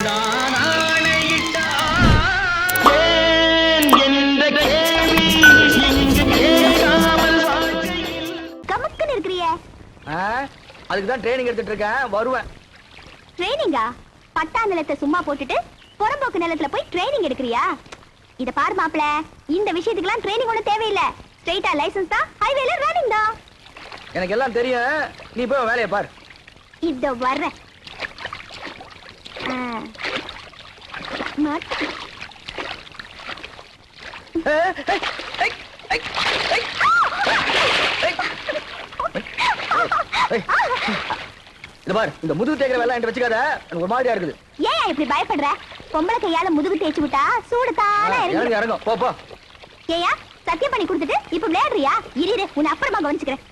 நான் ஆணையிட்ட ஏன் என்ற கேள்வி இங்கு கேட்காமல் வாழ்க்கையில் கமக்குன்னு இருக்கிறியே. அதுக்கு தான் ட்ரைனிங் எடுத்துட்டு இருக்கேன், வருவேன். ட்ரைனிங்கா? பட்டா நிலத்தை சும்மா போட்டுட்டு புறம்போக்கு நிலத்துல போய் ட்ரைனிங் எடுக்கிறியா? இத பாரு மாப்ள, இந்த விஷயத்துக்குலாம் ட்ரைனிங் ஒண்ணு தேவையில்லை. ஸ்ட்ரைட்டா லைசென்ஸ் தான், ஹைவேல ரன்னிங் தான். எனக்கு எல்லாம் தெரியும், நீ போய் உன் வேலையை பாரு. இதோ வர்றேன். இந்த முதுகு தேய்க்கிற வேலை என்கிட்ட வச்சுக்காத, எனக்கு ஒரு மாதிரியா இருக்குது. ஏன் இப்படி பயப்படுற? பொம்பளை கையால முதுகு தேய்ச்சி விட்டா சூடு தானே இறங்கு இறங்கும். போ போ. ஏயா சத்தியம் பண்ணி கொடுத்துட்டு இப்ப விளையாடுறியா? இரு உன்னை அப்புறமா கவனிச்சுக்கிறேன்.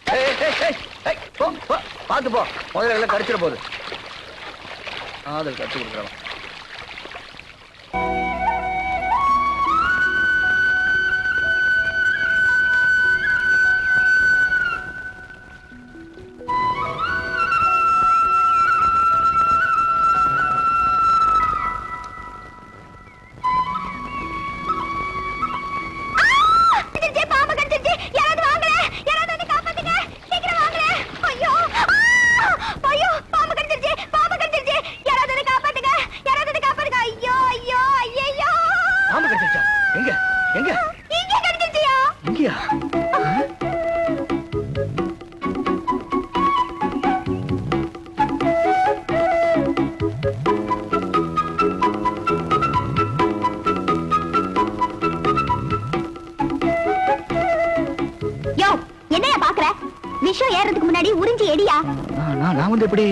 பாத்து போ, முதல்ல எல்லாம் கடிச்சிட போகுது. கடிச்சு கொடுக்குறோம். விஷம் ஏறதுக்கு முன்னாடி உறிஞ்சி எடியா. நான் வந்து எப்படி?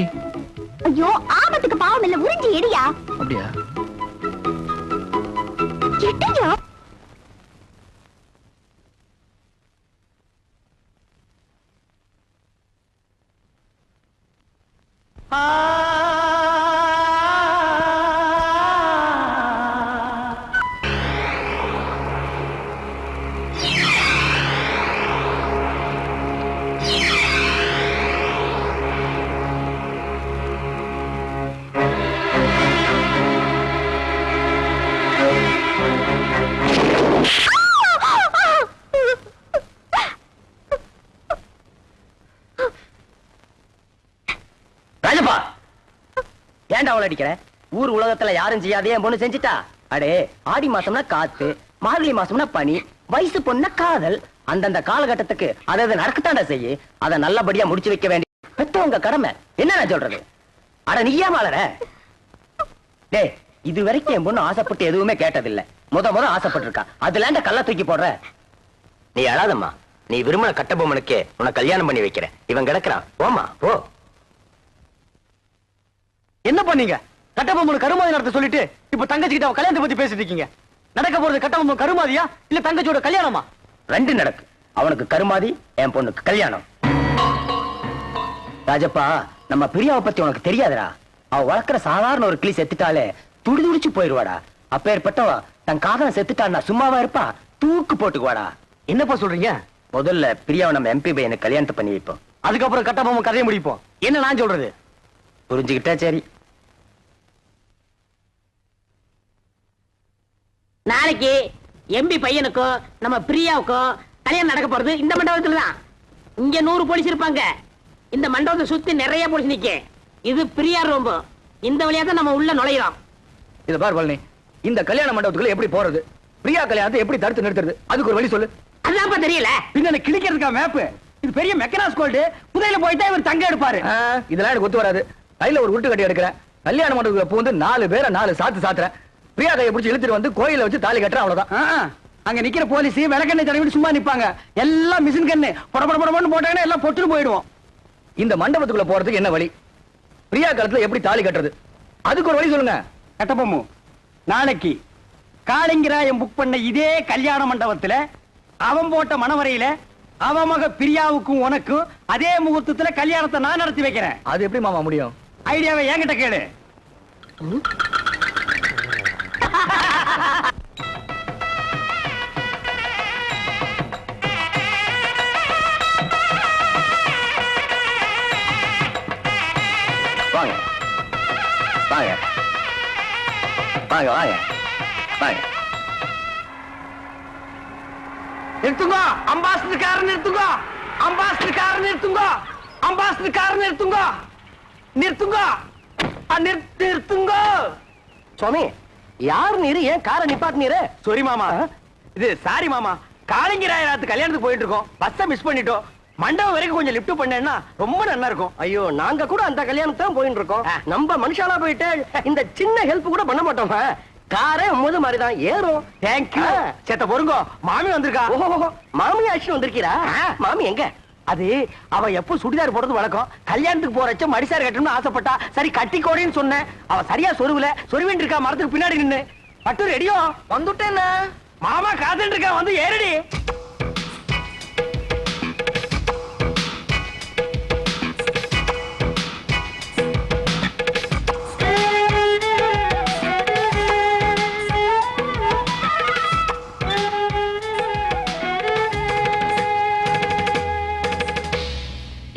ஐயோ ஆபத்துக்கு பாவம் இல்ல, உறிஞ்சி எடியா. அப்படியா? எட்டியா? ஏன்டா அவளை அடிக்கிற? ஊர் உலகத்துல யாரும் செய்யாதே என் பொண்ணு செஞ்சுட்டா. அடே ஆடி மாசம்னா காத்து, மார்கழி மாசம்னா பனி, வயசு பொண்ணா காதல். அந்தந்த காலகட்டத்துக்கு அதை நடக்கத்தாண்டா செய்ய. அதை நல்லபடியா முடிச்சு வைக்க வேண்டிய பெத்தவங்க கடமை. என்ன நான் சொல்றது? அட நீயா மாலற? டே இது வரைக்கும் என் பொண்ணு ஆசைப்பட்டு எதுவுமே கேட்டதில்லை. முத ஆசைப்பட்டு இருக்கா. அதுலாண்ட கல்ல தூக்கி போடுற. நீ அழாதம்மா. நீ விரும்பின கட்டபொம்மனுக்கே உன்னை கல்யாணம் பண்ணி வைக்கிறேன். இவன் கிடக்குறான். போமா போ. என்ன பண்ணீங்க? கட்டபொம்மன் கருமாதி நடத்த சொல்லிட்டு இப்ப தங்கச்சி கிட்ட கல்யாணத்தை பத்தி பேசிட்டு இருக்கீங்க. நடக்க போறது கட்டபொம்மன் கருமாதியா இல்ல தங்கச்சியோட கல்யாணமா? ரெண்டு நடக்கு. அவனுக்கு கருமாதி, என் பொண்ணுக்கு கல்யாணம். ராஜப்பா, நம்ம பிரியாவை பத்தி உனக்கு தெரியாதுடா. அவ வளர்க்கிற சாதாரண ஒரு கிளி செத்துட்டாலே துடிதுடிச்சு போயிருவாடா. அப்பேற்பட்டவ தன் காதல செத்துட்டான்னா சும்மாவா இருப்பா? தூக்கு போட்டுக்குவாடா. என்னப்பா சொல்றீங்க? முதல்ல பிரியாவை நம்ம எம்பி பையனை கல்யாணத்தை பண்ணி வைப்போம். அதுக்கப்புறம் கட்டபொம்மன் கதையை முடிப்போம். என்ன நான் சொல்றது? புரிஞ்சுக்கிட்டா சரி. நாளைக்கு எம்பி பையனுக்கும் நம்ம பிரியாவுக்கும் கல்யாணம் நடக்க போறது இந்த மண்டபத்துல தான். இங்க 100 போலீஸ் இருப்பாங்க. இந்த மண்டபத்தை சுத்தி நிறைய போலீஸ் நிக்க. இது பிரியா ரூம். இந்த வழியா தான் நம்ம உள்ள நுழையிறோம். இத பார் பழனி, இந்த கல்யாண மண்டபத்துக்குள்ள எப்படி போறது? பிரியா கல்யாணத்தை எப்படி தடுத்து நிறுத்துறது? அதுக்கு ஒரு வழி சொல்லு. அதான்ப்பா தெரியல. பின்ன கிளிக்கிறதுக்கா மேப்? இது பெரிய மெக்கனாஸ் கோல்டு. புதையில போயிட்டா இவர் தங்க எடுப்பாரு. இதெல்லாம் எனக்கு ஒத்து வராது. கையில ஒரு உருட்டு கட்டி எடுக்கிறேன். கல்யாண மண்டபத்துக்குள்ள பூந்து 4 பேரை 4 சாத்து சாத்துறேன். பிரியா கையை பிடிச்சி இழுத்துட்டு வந்து கோயில வச்சு தாலி கட்டுற. அவ்வளவுதான். அங்க நிக்கிற போலீஸ் விளக்கெண்ணெய் தடவி சும்மா நிப்பாங்க. எல்லாம் மிஷின் கண்ணு படபடபடன்னு போட்டாங்கன்னா எல்லாம் பொட்டு போயிடுவோம். இந்த மண்டபத்துக்குள்ள போறதுக்கு என்ன வழி? பிரியா காலத்துல எப்படி தாலி கட்டுறது? அதுக்கு ஒரு வழி சொல்லுங்க. கட்டபொம்மு, நாளைக்கு காளிங்கராயன் புக் பண்ண இதே கல்யாண மண்டபத்துல அவன் போட்ட மணவரையில அவன் மக பிரியாவுக்கும் உனக்கும் அதே முகூர்த்தத்துல கல்யாணத்தை நான் நடத்தி வைக்கிறேன். அது எப்படி மாமா முடியும்? ஐடியாவை என்கிட்ட கேளு. வாங்க வாங்க வாங்க வாங்க வாங்க. நிறுத்துங்க, அம்பாசிடர் கார் நிறுத்துங்க, அம்பாசிடர் கார் நிறுத்துங்க, அம்பாசிடர் கார் நிறுத்துங்க, நிறுத்துங்க, நிறுத்துங்க. சுவாமி யார் நீரு ஏன் காரை நிப்பாட்டினீரு? சாரி மாமா, இது சாரி மாமா, காளிங்கராயத்து கல்யாணத்துக்கு போயிட்டு இருக்கோம், பஸ்ஸை மிஸ் பண்ணிட்டோம். மண்டபம் வரைக்கும் கொஞ்சம் லிஃப்ட் பண்ணேன்னா ரொம்ப நல்லா இருக்கும். ஐயோ நாங்க கூட அந்த கல்யாணத்தான் போயிட்டு இருக்கோம். நம்ம மனுஷாலா போயிட்டு இந்த சின்ன ஹெல்ப் கூட பண்ண மாட்டோம். காரே முது மாதிரிதான் ஏறும். தேங்க்யூ. சேத்த பொறுங்கோ, மாமி வந்திருக்கா. ஓஹோ மாமி ஆச்சு வந்திருக்கீரா? மாமி எங்க? அது அவ எப்போ சுடிதார் போடுறது வழக்கம். கல்யாணத்துக்கு போறச்ச மடிசார் கட்டணும்னு ஆசைப்பட்டா. சரி கட்டிக்கோடின்னு சொன்னேன். அவ சரியா சொருவுல சொருவின்னு இருக்கா மரத்துக்கு பின்னாடி நின்னு. பட்டு ரெடியோ? வந்துட்டேன்னா மாமா காத்துட்டு இருக்கா, வந்து ஏறடி.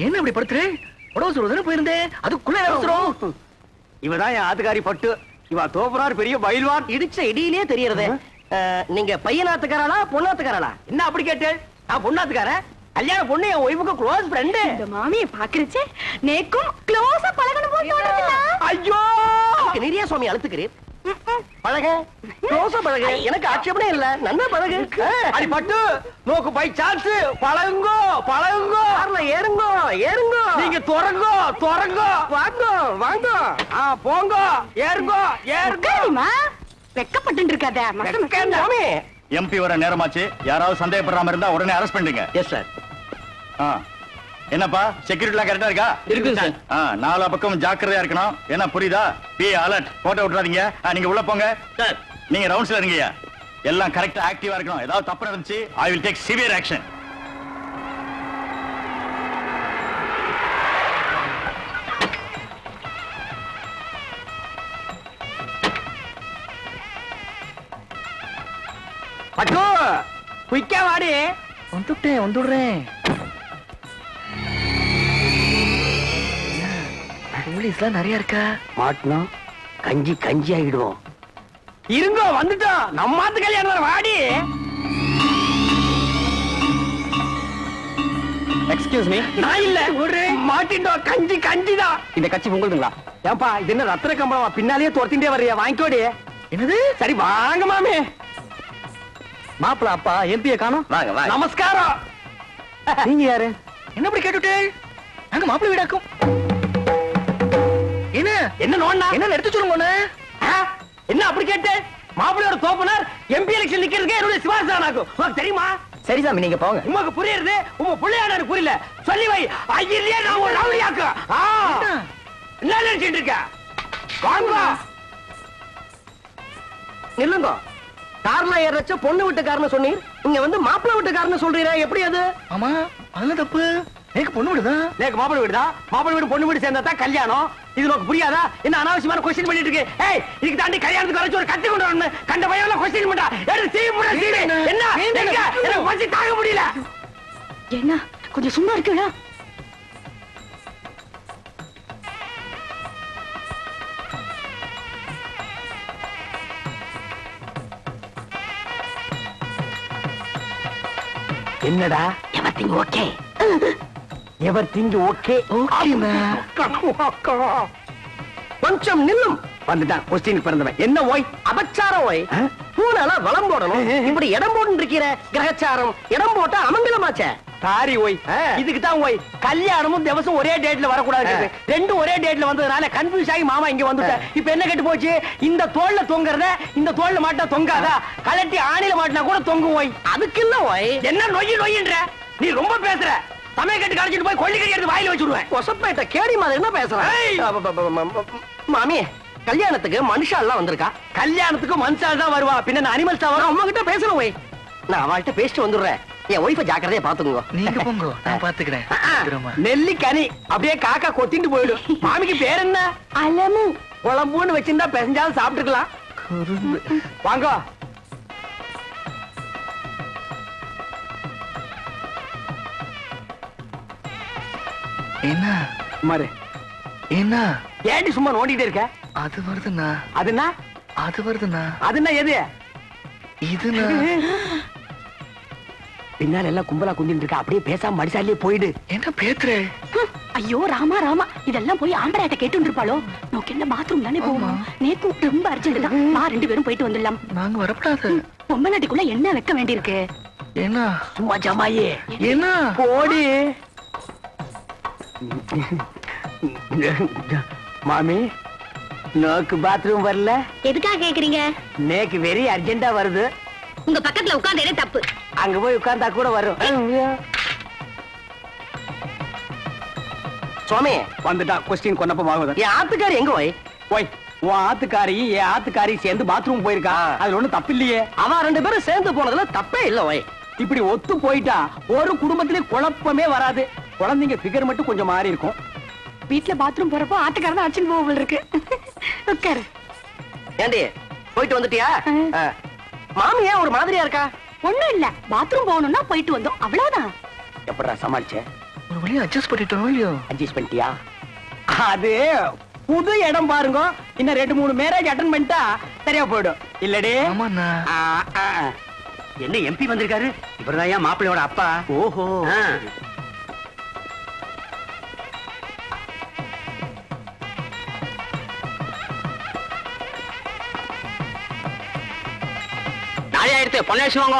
என்ன இப்படி படுத்துரு? உடவு சொல்றதுன்னு போயிருந்தேன், அதுக்குள்ள அவசரம். இவதான் என் ஆத்துக்காரி பட்டு. இவ தோப்புறார் பெரிய பயில்வான். இடிச்ச இடியிலே தெரியறது. நீங்க பையனாத்துக்காரா பொண்ணாத்துக்காரா? என்ன அப்படி கேட்டு? நான் பொண்ணாத்துக்காரன். கல்யாண பொண்ணு என் ஒய்ஃபுக்கு க்ளோஸ் ஃப்ரெண்டு. இந்த மாமியை பாக்குறச்சே நேக்கும் க்ளோஸா பழகணும் போல தோணுதுல. ஐயோ நிறைய சுவாமி அழுத்துக்கிறீர். பழக க்ளோஸா பழக, எனக்கு ஆட்சேபனே இல்ல. நன்னா பழகு. அடி பட்டு, நோக்கு பை சான்ஸ். பழகுங்கோ பழகுங்கோ. கார்ல ஏறுங்கோ ஏறுங்கோ. நீங்க துறங்கோ துறங்கோ. வாங்கோ வாங்கோ. போங்கோ ஏறுங்கோ ஏறுங்கோ. உட்காருமா, வெக்கப்பட்டு இருக்காத. சுவாமி எம்பி வர நேரமாச்சு. யாராவது சந்தேகப்படுறாம இருந்தா உடனே அரெஸ்ட் பண்ணுங்க. Yes sir. என்னப்பா செக்யூரிட்டி எல்லாம் கரெக்டா இருக்கா? இருக்கு சார். நாலா பக்கம் ஜாக்கிரதையா இருக்கணும். என்ன புரியுதா? Be alert. போட்டோ விட்டுறாதீங்க. நீங்க உள்ள போங்க சார். நீங்க ரவுண்ட்ஸ்ல இருங்கய்யா. எல்லாம் கரெக்டா ஆக்டிவா இருக்கணும். ஏதாவது தப்பு நடந்துச்சு I will take severe action. பட்டு குயிக்கா வாடி. வந்துட்டேன் வந்துடுறேன். போலீஸ்லாம் நிறைய இருக்கா? மாட்டினோம் கஞ்சி கஞ்சி ஆகிடுவோம். இருங்கோ வந்துட்டோம். நம்ம ஆத்து கல்யாணம் வர வாடி. Excuse me. நான் இல்ல ஒரு மாட்டிட்டோம். கஞ்சி கஞ்சிதான். இந்த கட்சி உங்களுதுங்களா? ஏன்பா இது என்ன ரத்ன கம்பளமா பின்னாலேயே துரத்திட்டே வர்றியா? வாங்கிக்கோடி. என்னது? சரி வாங்க மாமி. மாப்பிள அப்பா எம்பியை காணோம். வாங்க வாங்க. நமஸ்காரம். நீங்க யாரு? என்ன அப்படி கேட்டுட்டே? நாங்க மாப்பிள வீடாக்கும். என்ன என்ன நோண்டா? என்ன எடுத்து சொல்லுங்க. என்ன அப்படி கேட்டு? மாப்பிள்ளையோட தோப்பனார் எம்பி எலெக்ஷன் நிக்கிறதுக்கு என்னுடைய சிவாசானாக்கும். உனக்கு தெரியுமா? சரி சாமி நீங்க போங்க. உமக்கு புரியுது, உங்க பிள்ளையான எனக்கு புரியல. சொல்லி வை. ஐயிலே நான் ஒரு ரவுடியாக்கு. என்ன நினைச்சிட்டு இருக்க? வாங்க. நில்லுங்க. கார்ல ஏறச்ச பொண்ணு வீட்டுக்காரன்னு சொன்னீர், இங்க வந்து மாப்பிள்ளை வீட்டுக்காரன்னு சொல்றீரா? எப்படி அது? ஆமா அதுல தப்பு. எனக்கு பொண்ணு விடுதான். நேக்கு மாப்பிள்ளை வீடு தான். மாப்பிள்ளை வீடு பொண்ணு வீடு சேர்ந்தா தான் கல்யாணம். இது உனக்கு புரியாதா? என்ன அனாவசியமான கொஸ்டின் பண்ணிட்டு இருக்கு? ஏய் இதுக்கு தாண்டி கல்யாணத்துக்கு வரைச்சு ஒரு கத்தி கொண்டு வரணும். கண்ட பையன் கொஸ்டின் பண்ணா எடுத்து தீ போட சீடு. என்ன எங்க? எனக்கு பசி தாங்க முடியல. என்ன கொஞ்சம் சும்மா இருக்குடா. என்னடா? Everything okay. Everything okay. கொஞ்சம் நில்லும். வந்துட்டான் கொஸ்டின் பிறந்தவன். என்ன ஓய்? அபச்சாரம் ஓய். பூனால வளம் போடணும். இப்படி இடம் போட்டு இருக்கிற கிரகச்சாரம். இடம் போட்டா அமங்கலமாச்சே. சாரி ஓய். இதுக்கு தான் ஓய் கல்யாணமும் திவசம் ஒரே டேட்ல வரக்கூடாது. ரெண்டும் ஒரே டேட்ல வந்ததுனால கன்ஃபியூஸ் ஆகி மாமா இங்க வந்துட்டேன். இப்ப என்ன கெட்டு போச்சு? இந்த தோல்ல தொங்குறத இந்த தோல்ல மாட்டா தொங்காதா? கலட்டி ஆணில மாட்டினா கூட தொங்கும் ஓய். அதுக்கு இல்ல ஓய். என்ன நொய்யி நொய்யின்ற? நீ ரொம்ப பேசுற. சமய கட்டு கடைச்சிட்டு போய் கொள்ளிக்கறி எடுத்து வாயில வச்சுடுவேன். கொசப்பேட்ட கேடி மாதிரி என்ன பேசுறேன்? மாமி கல்யாணத்துக்கு மனுஷா எல்லாம் வந்திருக்கா. கல்யாணத்துக்கு மனுஷால் தான் வருவா. பின்ன அனிமல்ஸ் தான் வரும். அம்மா கிட்ட பேசணும் ஓய். நான் அவள்கிட்ட பேசிட்டு வந்துடுறேன். என் ஒய்ஃபை ஜாக்கிரதையா பாத்துக்கோங்க. நீங்க போங்க, நான் பாத்துக்கிறேன். நெல்லி கனி அப்படியே காக்கா கொத்திட்டு போயிடும். மாமிக்கு பேர் என்ன? அலமு. குழம்புன்னு வச்சிருந்தா பெஞ்சாலும் சாப்பிட்டுக்கலாம். வாங்க. என்ன மாரு என்ன ஏண்டி சும்மா நோண்டிட்டே இருக்க? அது வருதுண்ணா. அதுனா அது வருதுண்ணா. அதுன்னா எது? இதுண்ணா. பின்னால எல்லாம் கும்பலா குந்திட்டு இருக்கா, அப்படியே பேசாம மடிசாலியே போயிடு. என்ன பேத்துறே? ஐயோ ராமா ராமா, இதெல்லாம் போய் ஆம்பளையாட்ட கேட்டு இருப்பாளோ? நோக்கு என்ன பாத்ரூம் தானே போகணும். நேத்து ரொம்ப அர்ஜென்ட் தான், நான் 2 பேரும் போயிட்டு வந்துடலாம். நாங்க வரப்படாது. பொம்மை நாட்டிக்குள்ள என்ன வைக்க வேண்டியிருக்கு? என்ன சும்மா ஜமாயே என்ன போடி. மாமி, நோக்கு பாத்ரூம் வரல? எதுக்காக கேக்குறீங்க? நேக்கு வெரி அர்ஜென்டா வருது. உங்க பக்கத்துல உட்கார்ந்தே தப்பு. அங்க போய் உட்கார்ந்தா கூட வரும். சுவாமி வந்துட்டா கொஸ்டின் கொன்னப்பமாகுது. என் ஆத்துக்காரி எங்க போய்? போய் உன் ஆத்துக்காரியும் என் ஆத்துக்காரியும் சேர்ந்து பாத்ரூம் போயிருக்கா. அதுல ஒண்ணும் தப்பு இல்லையே. அவ 2 பேரும் சேர்ந்து போனதுல தப்பே இல்ல ஓய். இப்படி ஒத்து போயிட்டா ஒரு குடும்பத்திலே குழப்பமே வராது. குழந்தைங்க ஃபிகர் மட்டும் கொஞ்சம் மாறி இருக்கும். வீட்ல பாத்ரூம் போறப்போ ஆட்டுக்காரன் அடிச்சுன்னு போக இருக்கு. உட்காரு. ஏண்டி போயிட்டு வந்துட்டியா? மாமி ஏன் ஒரு மாதிரியா இருக்கா? ஒண்ணும் இல்ல, பாத்ரூம் போகணும்னா போயிட்டு வந்தோம், அவ்வளவுதான். எப்படா சமாளிச்ச? ஒரு வழியா அட்ஜஸ்ட் பண்ணிட்டோம் இல்லையோ? அட்ஜஸ்ட் பண்ணிட்டியா? அது புது இடம் பாருங்க. இன்னும் 2-3 மேரேஜ் அட்டன் பண்ணிட்டா சரியா போயிடும். இல்லடே? ஆமாண்ணா. என்ன எம்பி வந்திருக்காரு? இவர்தான் ஏன் மாப்பிள்ளையோட அப்பா. ஓஹோ. நாளையா எடுத்து பொன்னாச்சு வாங்க.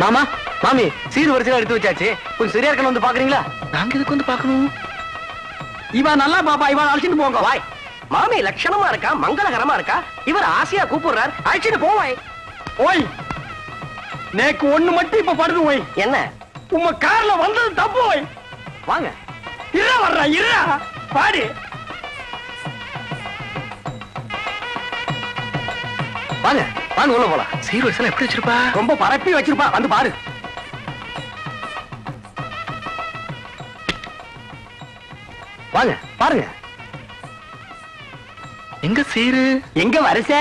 மாமா, மாமி, சீர் வரிசையா எடுத்து வச்சாச்சு. கொஞ்சம் சரியா இருக்கணும், வந்து பாக்குறீங்களா? நாங்க இதுக்கு வந்து பாக்கணும். இவன் நல்லா பாப்பா, இவன் அழைச்சிட்டு போங்க. வாய். மாமி லட்சணமா இருக்கா, மங்களகரமா இருக்கா. இவர் ஆசையா கூப்பிடுறார், அழைச்சிட்டு போவாய். ஓய், நேக்கு ஒண்ணு மட்டும் இப்ப படுது. ஓய், என்ன உங்க கார்ல வந்தது தப்பு. ஓய், வாங்க. இருடா வர்றா, இருடா பாடு. வாங்க வாங்க, உள்ள போலாம். சீர் வரிசையில எப்படி வச்சிருப்பா? ரொம்ப பரப்பி வச்சிருப்பா, வந்து பாரு. வாங்க பாருங்க. எங்க சீரு? எங்க வரிசை?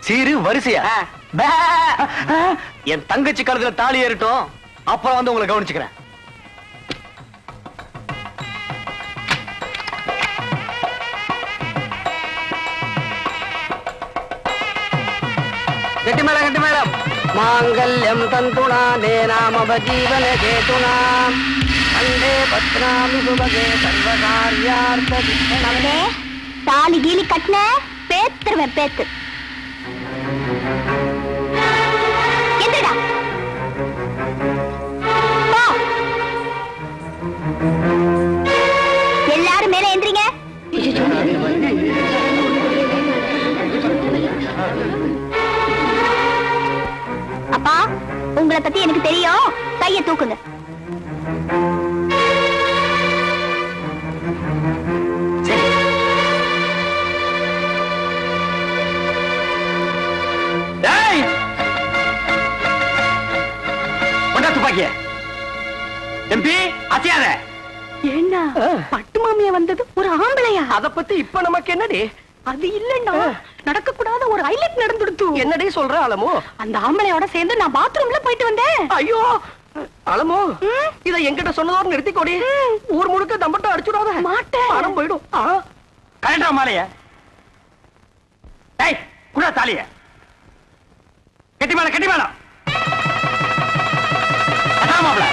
சீரு வரிசையா? பே. என் தங்கச்சி கழுத்துல தாலி ஏறட்டும், அப்புறம் வந்து உங்களை கவனிச்சுக்கிறேன். கட்டி மேளம், கட்டி மேளம். மாங்கல்யம் தந்துனா நேனாம ஜீவன கேதுனா அண்டே பத்ராமி சுபகே சர்வகார்யார்த்த மகனே, தாலி கீலி கட்டின பேத்துருவேன், பேத்து. எந்திரடா. போ. எல்லாரும் மேல எந்திரிங்க. அப்பா, உங்களை பத்தி எனக்கு தெரியும், கைய தூக்குங்க. துப்பாக்கிய எம்பி அசியாத. ஏன்னா பட்டு மாமியா வந்தது ஒரு ஆம்பளையா? அத பத்தி இப்ப நமக்கு என்னடி? அது இல்லன்னா நடக்க கூடாத ஒரு ஹைலைட் நடந்துடுத்து. என்னடி சொல்ற அலமு? அந்த ஆம்பளையோட சேர்ந்து நான் பாத்ரூம்ல போயிட்டு வந்தேன். ஐயோ அலமு, இத என்கிட்ட சொன்னதோட நிறுத்திக்கோடி. ஊர் முழுக்க தம்பட்ட அடிச்சுடாத. மாட்டேன். பணம் போயிடும். கரெக்டா மாலைய. டேய், குடா தாலிய. கட்டி மேல, கட்டி மேல. அதான் மாப்ள.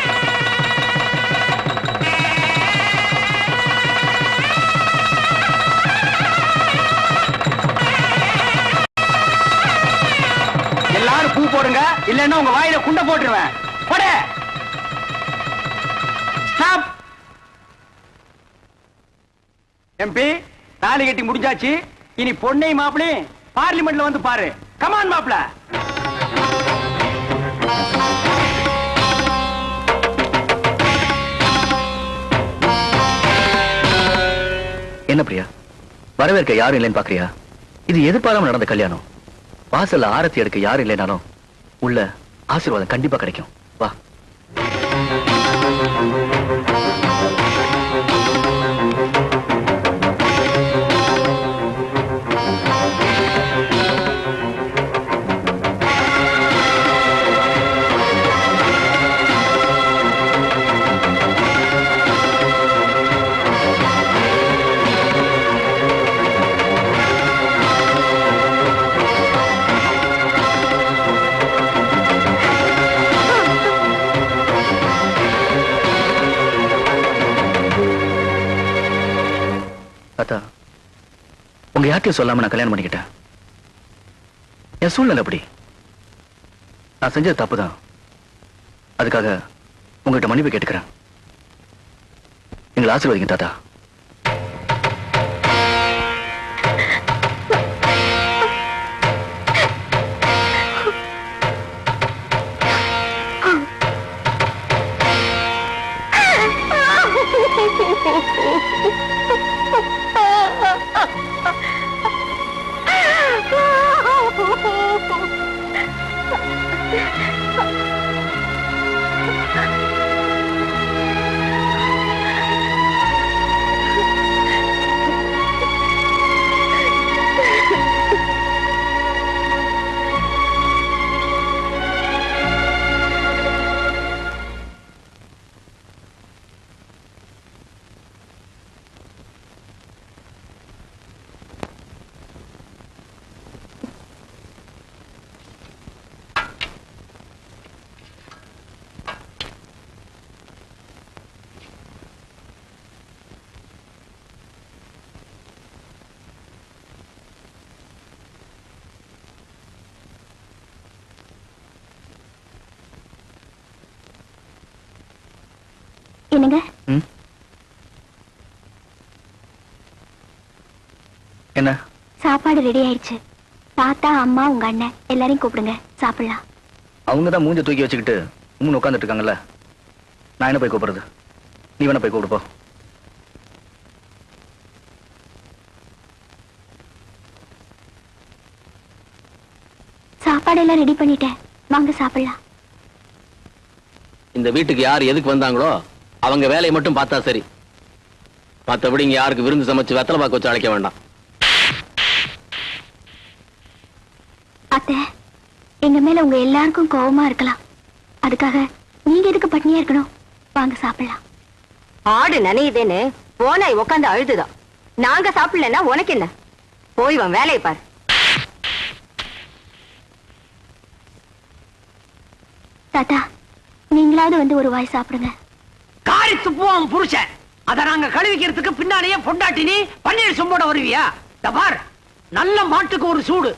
இல்லன்னா உங்க வாயில குண்ட போட்டுருவேன். போடு. ஸ்டாப். எம்பி தாலி கட்டி முடிஞ்சாச்சு. இனி பொண்ணை மாப்பிளே பார்லிமெண்ட்ல வந்து பாரு. கமான் மாப்பிள. என்ன பிரியா, வரவேற்க யாரும் இல்லைன்னு பாக்குறியா? இது எதிர்பாராம நடந்த கல்யாணம். வாசல்ல ஆரத்தி எடுக்க யாரும் இல்லைனாலும் உள்ள ஆசீர்வாதம் கண்டிப்பா கிடைக்கும். வா. உங்க யார்கிட்டயும் சொல்லாம நான் கல்யாணம் பண்ணிக்கிட்டேன். என் சூழ்நிலை அப்படி. நான் செஞ்சது தப்புதான். அதுக்காக உங்ககிட்ட மன்னிப்பு கேட்டுக்கிறேன். எங்களை ஆசீர்வதிங்க தாத்தா. என்னங்க? என்ன? சாப்பாடு ரெடி ஆயிடுச்சு. தாத்தா, அம்மா, உங்க அண்ணன் எல்லாரையும் கூப்பிடுங்க, சாப்பிடலாம். அவங்கதான் மூஞ்ச தூக்கி வச்சுக்கிட்டு உட்கார்ந்துட்டு இருக்காங்கல்ல. நான் என்ன போய் கூப்பிடுறது? நீ வேணா போய் கூப்பிடு போ. சாப்பாடு எல்லாம் ரெடி பண்ணிட்டேன், வாங்க சாப்பிடலாம். இந்த வீட்டுக்கு யார் எதுக்கு வந்தாங்களோ அவங்க வேலையை மட்டும் பார்த்தா சரி. மற்றபடி இங்க யாருக்கு விருந்து சமைச்சு வெத்தலை பாக்கு வச்சு அழைக்க வேண்டாம். அத்தை, எங்க மேல உங்க எல்லாருக்கும் கோவமா இருக்கலாம். அதுக்காக நீங்க எதுக்கு பட்னியா இருக்கணும்? வாங்க சாப்பிடலாம். ஆடு நனையுதேன்னு போனாய் உட்காந்து அழுதுதான். நாங்க சாப்பிடலன்னா உனக்கு என்ன? போய் வன் வேலையை பாரு. தாத்தா, நீங்களாவது வந்து ஒரு வாய் சாப்பிடுங்க. காரி துப்புவான் புருஷன். அத நாங்க கழுவிக்கிறதுக்கு பின்னாலேயே பொண்டாட்டி நீ பன்னீர் சொம்போட வருவியா? பார், நல்ல மாட்டுக்கு ஒரு சூடு.